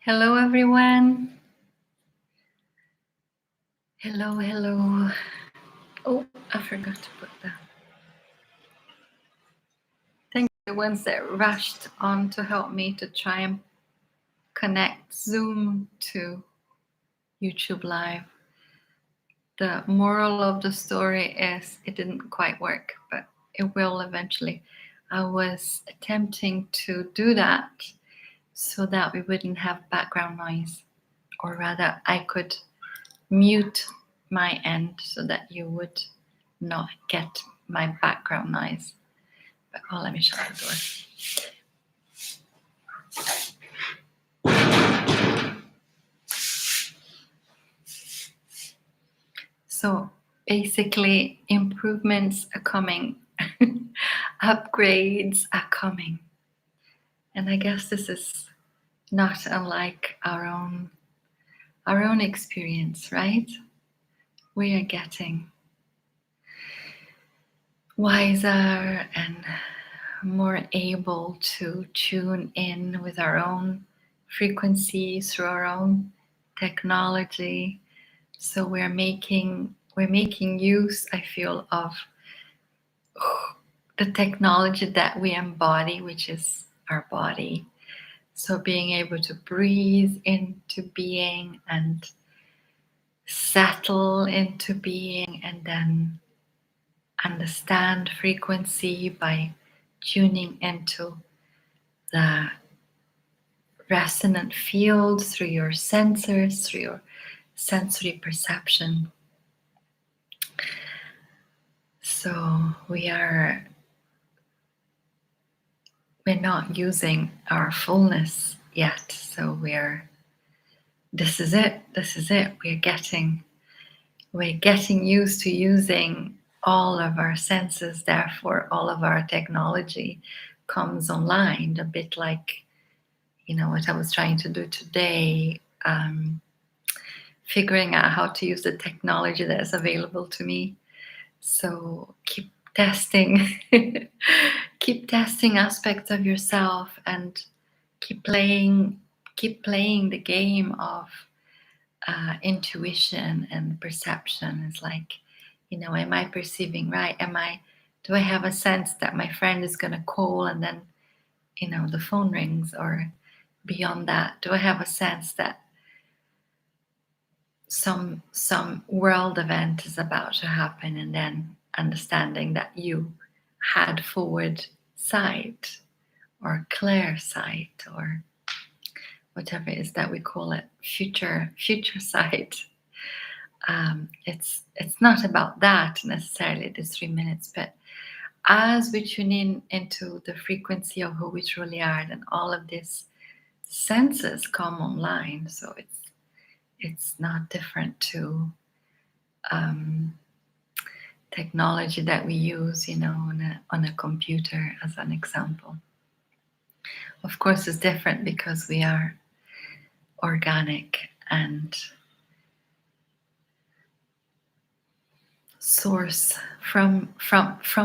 Hello, everyone. Hello, hello. Oh, I forgot to put that. Thank you, the ones that rushed on to help me to try and connect Zoom to YouTube Live. The moral of the story is it didn't quite work, but it will eventually. I was attempting to do that so that we wouldn't have background noise, or rather, I could mute my end so that you would not get my background noise. But let me shut the door. So basically, improvements are coming, upgrades are coming. And I guess this is not unlike our own experience, right? We are getting wiser and more able to tune in with our own frequencies through our own technology. So we're making use, I feel, of the technology that we embody, which is our body. So being able to breathe into being and settle into being, and then understand frequency by tuning into the resonant field through your sensors, through your sensory perception. So we're not using our fullness yet. So this is it. We're getting used to using all of our senses. Therefore, all of our technology comes online, a bit like, what I was trying to do today, figuring out how to use the technology that is available to me. So keep testing, keep testing aspects of yourself, and keep playing the game of intuition and perception. It's like, am I perceiving right? Do I have a sense that my friend is going to call and then, the phone rings? Or beyond that, do I have a sense that some world event is about to happen, and then understanding that you had forward sight or clear sight, or whatever it is that we call it, future sight. It's not about that necessarily, this 3 minutes, but as we tune in into the frequency of who we truly are, then all of these senses come online. So it's not different to technology that we use, on a computer, as an example. Of course, it's different because we are organic and source from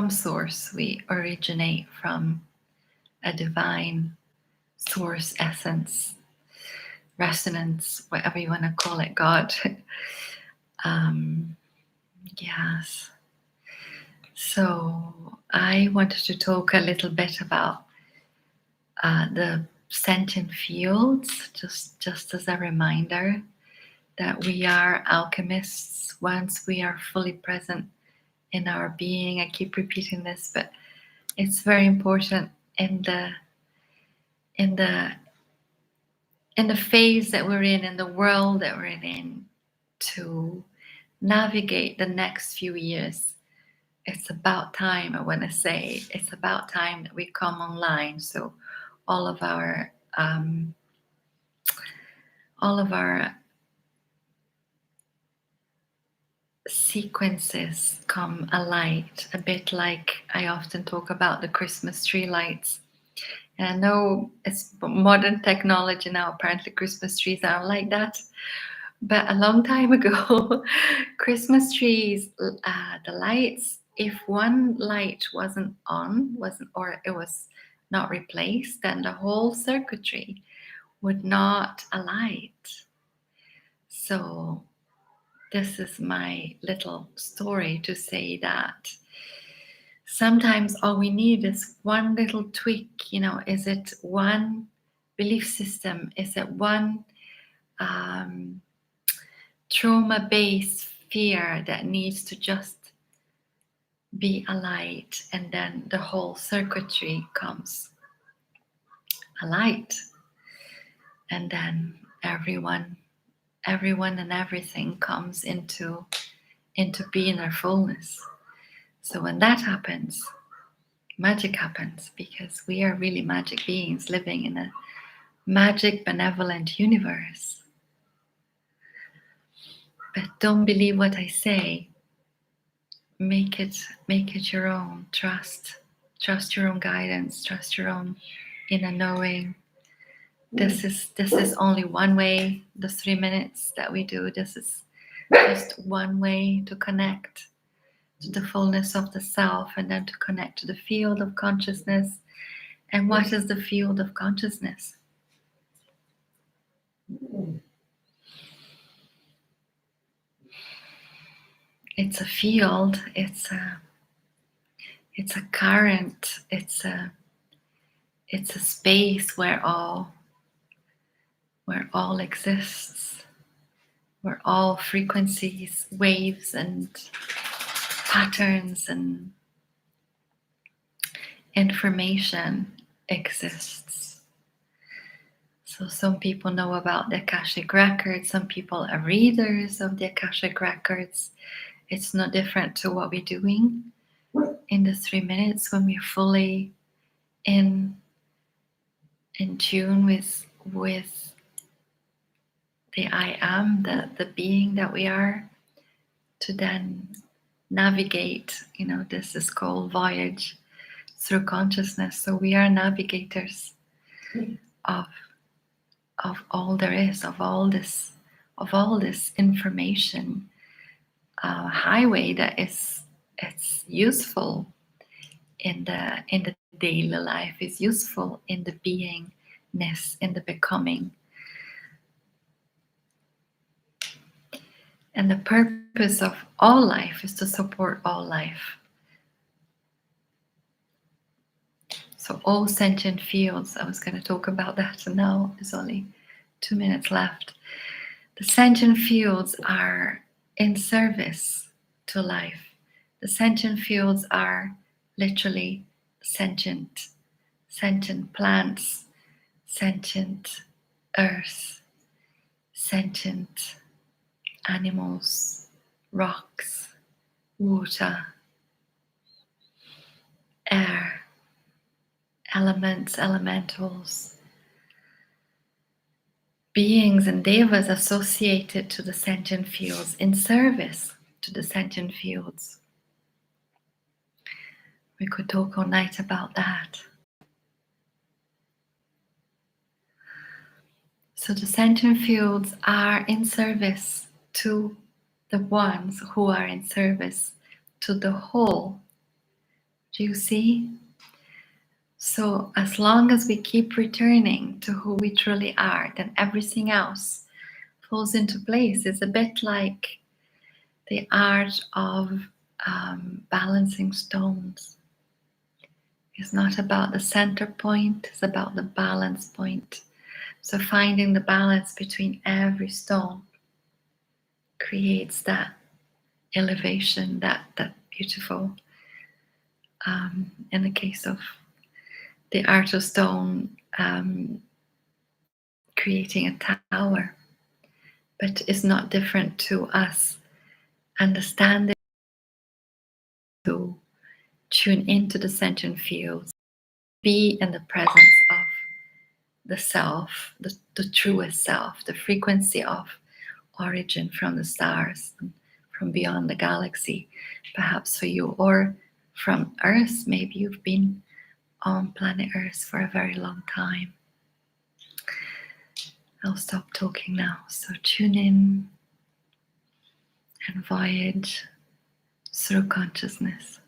source. We originate from a divine source, essence, resonance, whatever you want to call it, God. Yes. So I wanted to talk a little bit about the sentient fields, just as a reminder that we are alchemists once we are fully present in our being. I keep repeating this, but it's very important in the phase that we're in the world that we're in, to navigate the next few years. It's about time, I want to say, it's about time that we come online. So all of our sequences come alight, a bit like I often talk about the Christmas tree lights. And I know it's modern technology now, apparently Christmas trees aren't like that. But a long time ago, Christmas trees, the lights, if one light wasn't on, or it was not replaced, then the whole circuitry would not alight. So this is my little story to say that sometimes all we need is one little tweak. Is it one belief system? Is it one trauma-based fear that needs to just be alight, and then the whole circuitry comes alight, and then everyone and everything comes into being their fullness. So when that happens, magic happens, because we are really magic beings living in a magic, benevolent universe. But don't believe what I say. Make it your own. Trust your own guidance. Trust your own inner knowing. This is only one way. The 3 minutes that we do, this is just one way to connect to the fullness of the self, and then to connect to the field of consciousness. And what is the field of consciousness? It's a field, it's a current, it's a space where all exists, where all frequencies, waves, and patterns and information exists. So some people know about the Akashic records, some people are readers of the Akashic records. It's no different to what we're doing in the 3 minutes when we're fully in tune with the I am, the being that we are, to then navigate. This is called Voyage through consciousness. So we are navigators of all there is, of all this information highway that it's useful in the daily life, is useful in the beingness, in the becoming. And the purpose of all life is to support all life. So all sentient fields, I was going to talk about that, and now there's only 2 minutes left. The sentient fields are in service to life. The sentient fields are literally sentient plants, sentient earth, sentient animals, rocks, water, air, elements, elementals, beings and devas associated to the sentient fields, in service to the sentient fields. We could talk all night about that. So the sentient fields are in service to the ones who are in service to the whole. Do you see? So as long as we keep returning to who we truly are, then everything else falls into place. It's a bit like the art of balancing stones. It's not about the center point, it's about the balance point. So finding the balance between every stone creates that elevation, that beautiful, in the case of the art of stone, creating a tower, but it's not different to us understanding to tune into the sentient fields, be in the presence of the self, the truest self, the frequency of origin from the stars, from beyond the galaxy, perhaps for you, or from Earth. Maybe you've been on planet Earth for a very long time. I'll stop talking now. So tune in and voyage through consciousness.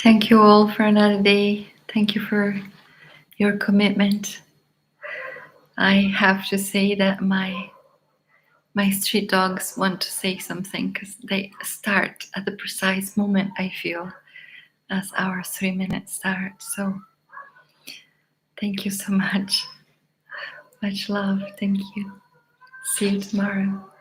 Thank you all for another day. Thank you for your commitment. I have to say that my street dogs want to say something because they start at the precise moment I feel as our 3 minutes start. So thank you so much. Much love. Thank you. See you tomorrow.